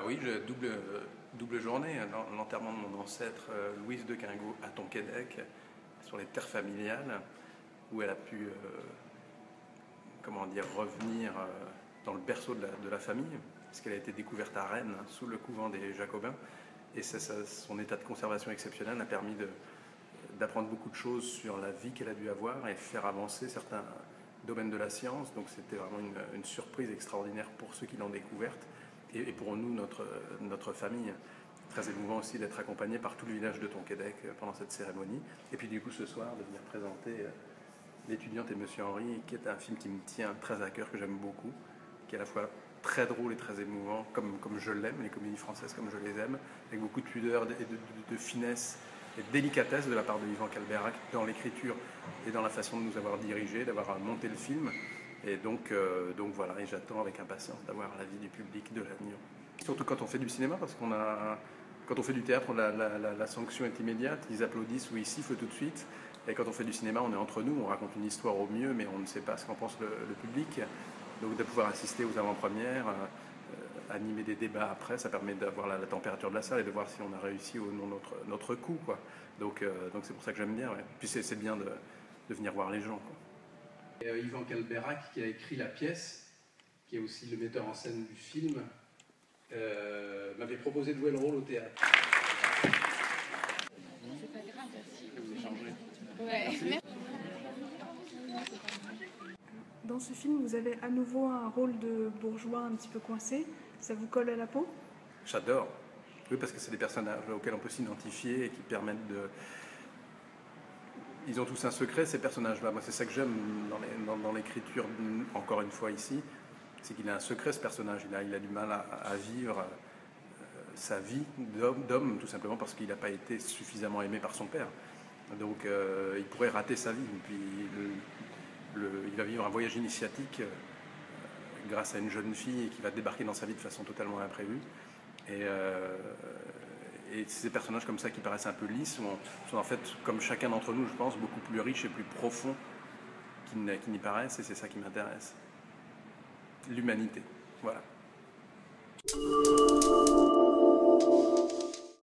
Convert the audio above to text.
Oui, double journée, l'enterrement de mon ancêtre Louise de Quingot à Tonquédec, sur les terres familiales, où elle a pu revenir dans le berceau de la famille, puisqu'elle a été découverte à Rennes, sous le couvent des Jacobins. Et son état de conservation exceptionnel a permis d'apprendre beaucoup de choses sur la vie qu'elle a dû avoir et faire avancer certains domaines de la science. Donc c'était vraiment une surprise extraordinaire pour ceux qui l'ont découverte et pour nous, notre famille. Très émouvant aussi d'être accompagné par tout le village de Tonquédec pendant cette cérémonie. Et puis du coup ce soir de venir présenter L'étudiante et Monsieur Henri, qui est un film qui me tient très à cœur, que j'aime beaucoup, qui est à la fois très drôle et très émouvant, comme je l'aime, les comédies françaises comme je les aime, avec beaucoup de pudeur et de finesse et de délicatesse de la part de Yvan Calbeyrac dans l'écriture et dans la façon de nous avoir dirigés, d'avoir monté le film. Et donc voilà, et j'attends avec impatience d'avoir l'avis du public de l'Avignon. Surtout quand on fait du cinéma, parce quand on fait du théâtre, la sanction est immédiate, ils applaudissent ou ils sifflent tout de suite. Et quand on fait du cinéma, on est entre nous, on raconte une histoire au mieux, mais on ne sait pas ce qu'en pense le public. Donc de pouvoir assister aux avant-premières, animer des débats après, ça permet d'avoir la température de la salle et de voir si on a réussi ou non notre coup, quoi. Donc c'est pour ça que j'aime bien. Ouais. Puis c'est bien de venir voir les gens, quoi. Et, Yvan Calbeyrac, qui a écrit la pièce, qui est aussi le metteur en scène du film, m'avait proposé de jouer le rôle au théâtre. Ouais. Dans ce film, vous avez à nouveau un rôle de bourgeois un petit peu coincé. Ça vous colle à la peau? J'adore. Oui, parce que c'est des personnages auxquels on peut s'identifier et qui permettent de... Ils ont tous un secret, ces personnages-là. Moi, c'est ça que j'aime dans l'écriture, encore une fois ici, c'est qu'il a un secret, ce personnage. Il a du mal à vivre sa vie d'homme, tout simplement parce qu'il n'a pas été suffisamment aimé par son père. Donc il pourrait rater sa vie. Puis il va vivre un voyage initiatique grâce à une jeune fille qui va débarquer dans sa vie de façon totalement imprévue. Et ces personnages comme ça qui paraissent un peu lisses sont en fait, comme chacun d'entre nous, je pense, beaucoup plus riches et plus profonds qu'ils n'y paraissent, et c'est ça qui m'intéresse. L'humanité, voilà.